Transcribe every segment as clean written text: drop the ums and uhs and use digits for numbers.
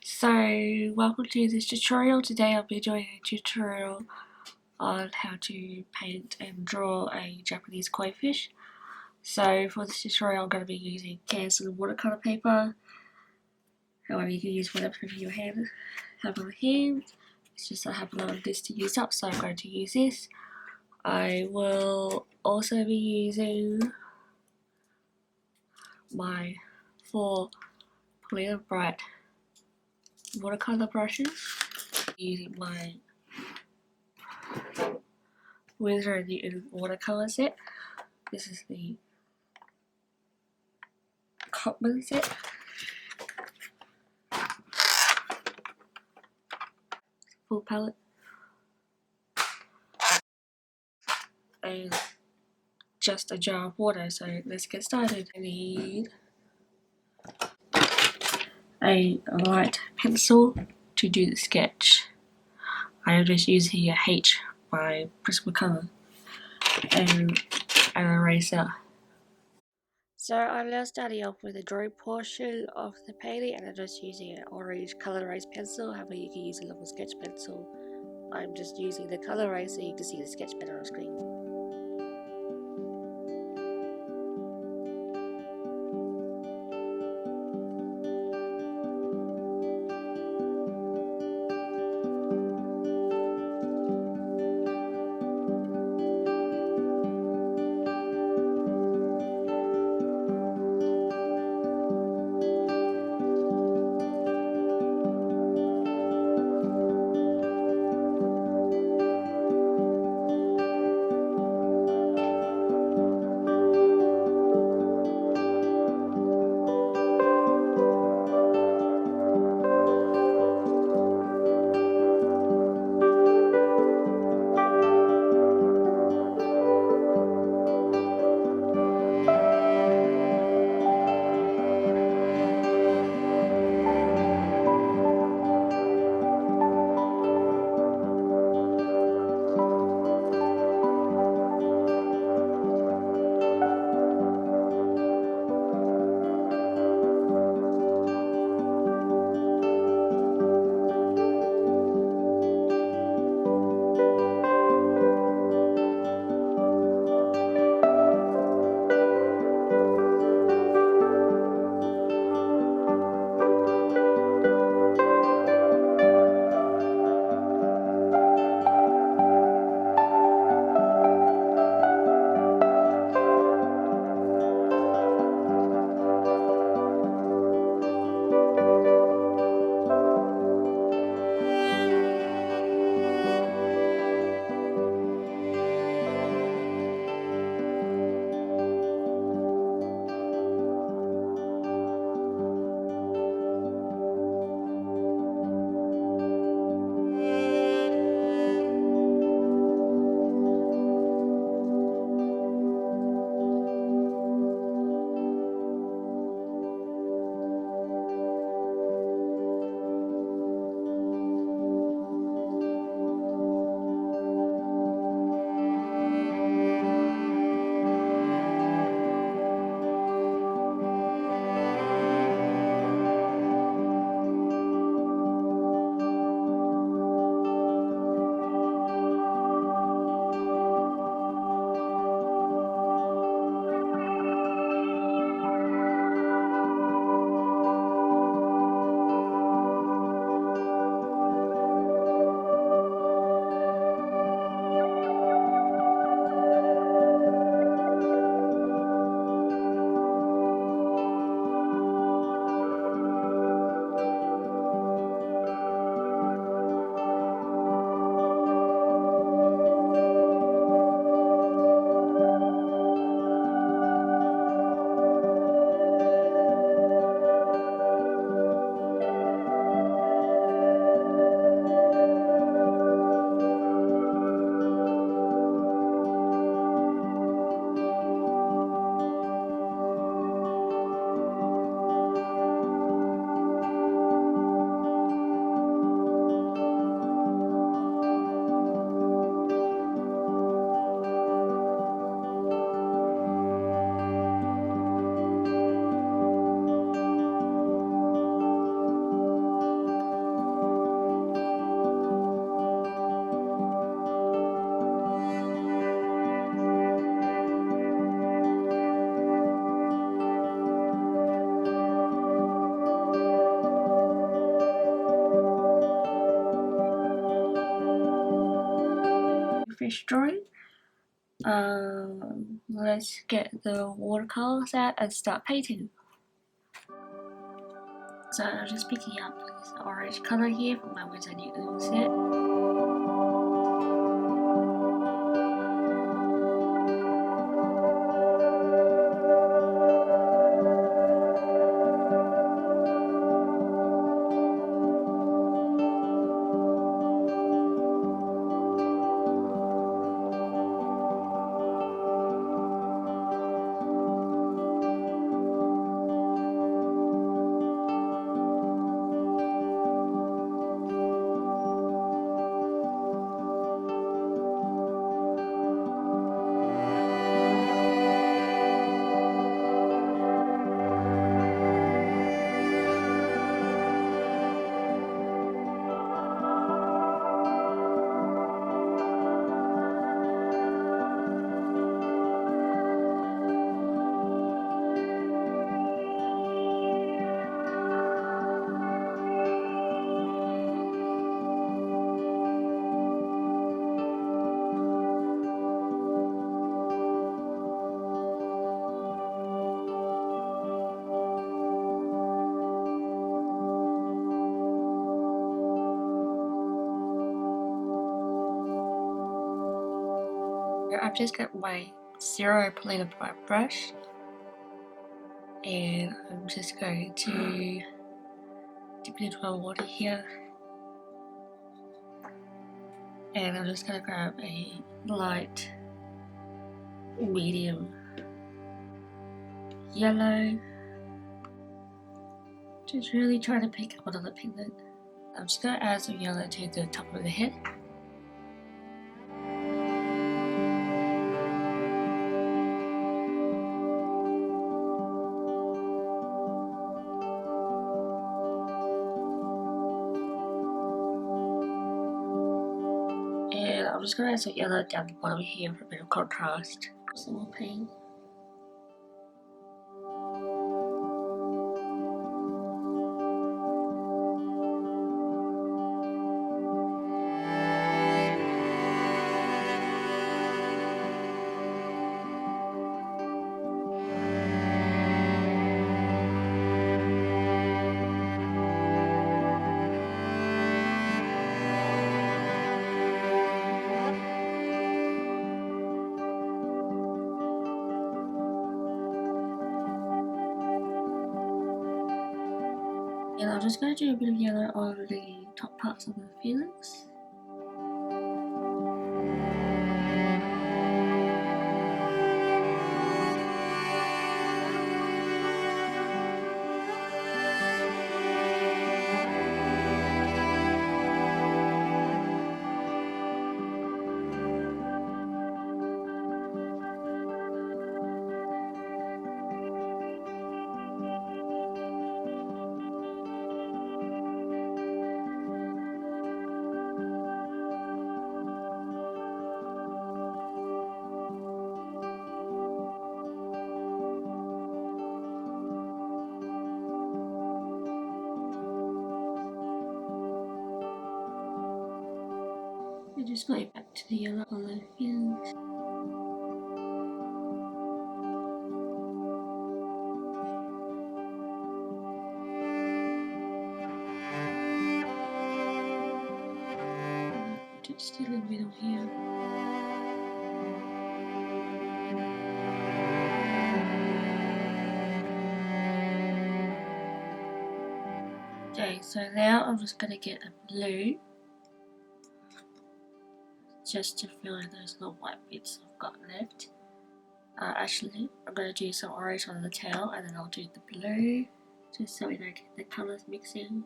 So, welcome to this tutorial. Today I'll be doing a tutorial on how to paint and draw a Japanese koi fish. So for this tutorial I'm going to be using cans and watercolor paper. However, you can use whatever paper you have on hand. It's just I have a lot of this to use up, so I'm going to use this. I will also be using my 4 clear bright watercolor brushes, using my Wizard watercolor set. This is the Cotman set. Full palette. And just a jar of water, so let's get started. I need a light pencil to do the sketch. I'm just using a H by Prismacolor and an eraser. So I'm now starting off with the drawing portion of the painting, and I'm just using an orange colorized pencil. However, you can use a level sketch pencil. I'm just using the colorized so you can see the sketch better on screen. fish drawing. Let's get the watercolors out and start painting. So I'm just picking up this orange colour here from my Wednesday Newton set. I've just got my 0.0 bright brush, and I'm just going to dip it into my water here, and I'm just going to grab a light medium yellow, just really trying to pick up another pigment. I'm just going to add some yellow to the top of the head. And I'm just going to add some yellow down the bottom here for a bit of contrast. Some more paint. And I'm just going to do a bit of yellow on the top parts of the feelings. And just going back to the yellow on the feelings. Just still in the middle here. Okay, so now I'm just going to get a blue just to fill in those little white bits I've got left. Actually, I'm going to do some orange on the tail, and then I'll do the blue just so we don't get the colours mixing.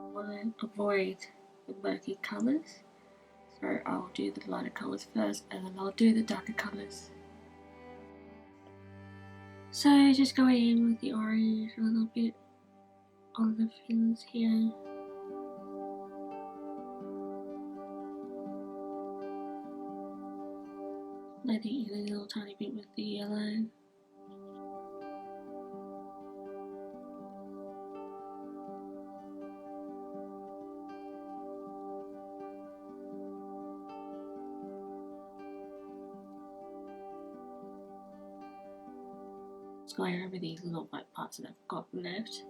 I want to avoid the murky colours, so I'll do the lighter colours first, and then I'll do the darker colours. So just going in with the orange a little bit on the fins here. Blending in a little tiny bit with the yellow. Just going over these little white parts that I've got left.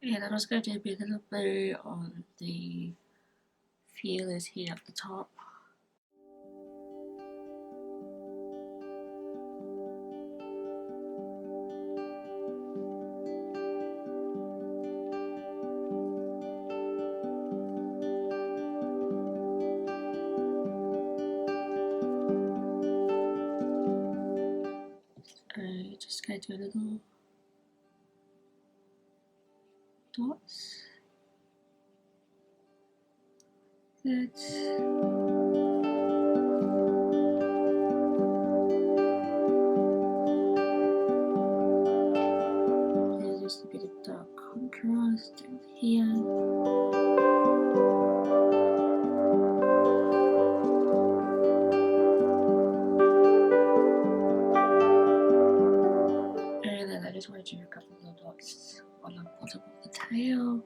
And I'm just going to do a bit of blue on the feelers here at the top. Just going to do a little dots. Good. There's just a bit of dark contrast over here. And then I just want to do a couple of little dots on the bottom of the tail.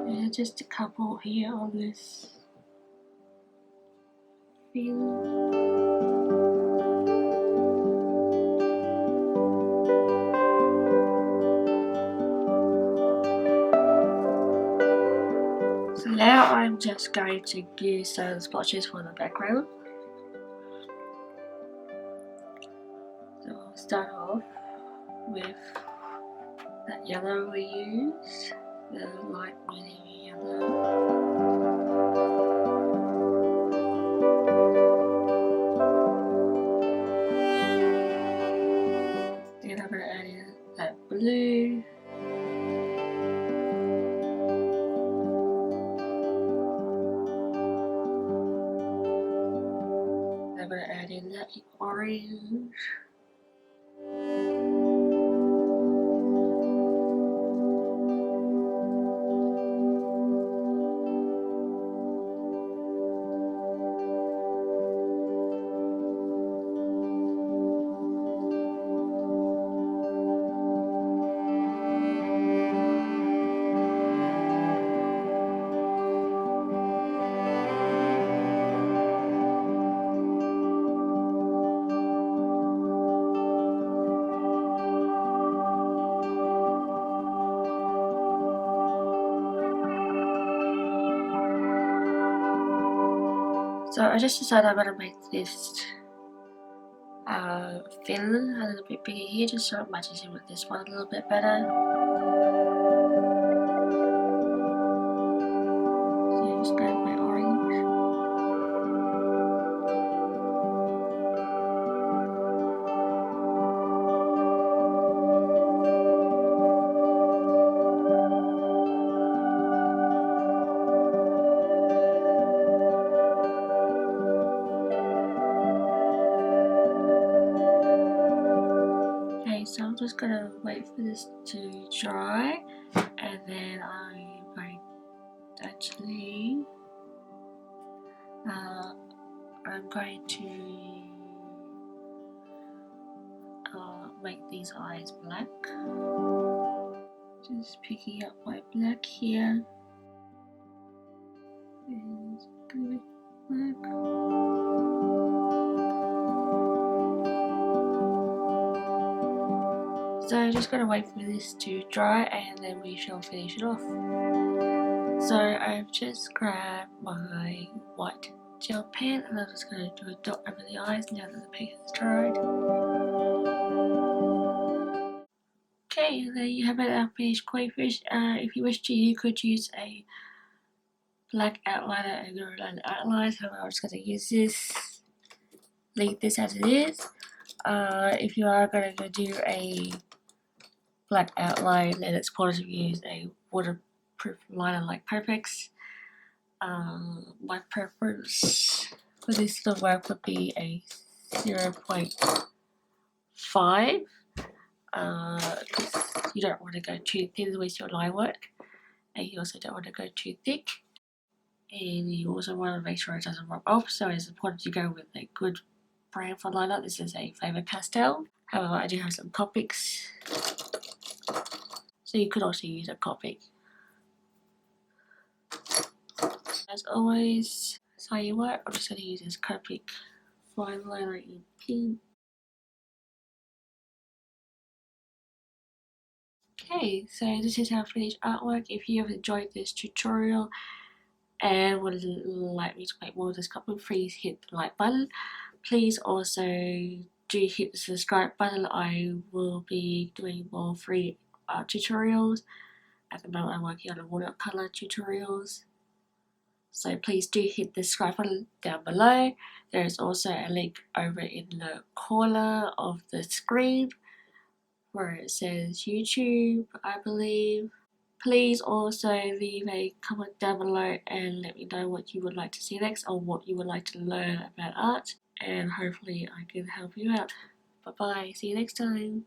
And just a couple here on this feeler. So now I'm just going to use some splotches for the background. So I'll start off with that yellow we used, the light medium yellow. Then I'm going to add in that blue. I'm going to add in that orange. So I just decided I'm going to make this fin a little bit bigger here, just so it matches in with this one a little bit better. So just grab my orange. So I'm just gonna wait for this to dry, and then I'm going to actually make these eyes black. Just picking up my black here, and going black. So I'm just going to wait for this to dry and then we shall finish it off. So I've just grabbed my white gel pen and I'm just going to do a dot over the eyes now that the paint has dried. Okay, there you have it, our finished koi fish. If you wish to, you could use a black outliner and green outlines. However, I'm just going to use this, leave this as it is. If you are going to do a black outline, then it's important to use a waterproof liner like Perfect's. My preference for this sort of work would be a 0.5, because you don't want to go too thin with your line work, and you also don't want to go too thick, and you also want to make sure it doesn't rub off, so it's important to go with a good brand for liner. This is a Faber Castell. However, I do have some Copics, so you could also use a Copic. As always, that's how you work. I'm just going to use this Copic fine liner in pink. Okay, so this is our finished artwork. If you have enjoyed this tutorial and would like me to make more of this copy, please hit the like button. Please also do hit the subscribe button. I will be doing more free art tutorials. At the moment I'm working on a watercolor tutorials. So please do hit the subscribe button down below. There is also a link over in the corner of the screen where it says YouTube, I believe. Please also leave a comment down below and let me know what you would like to see next or what you would like to learn about art, and hopefully I can help you out. Bye bye, see you next time.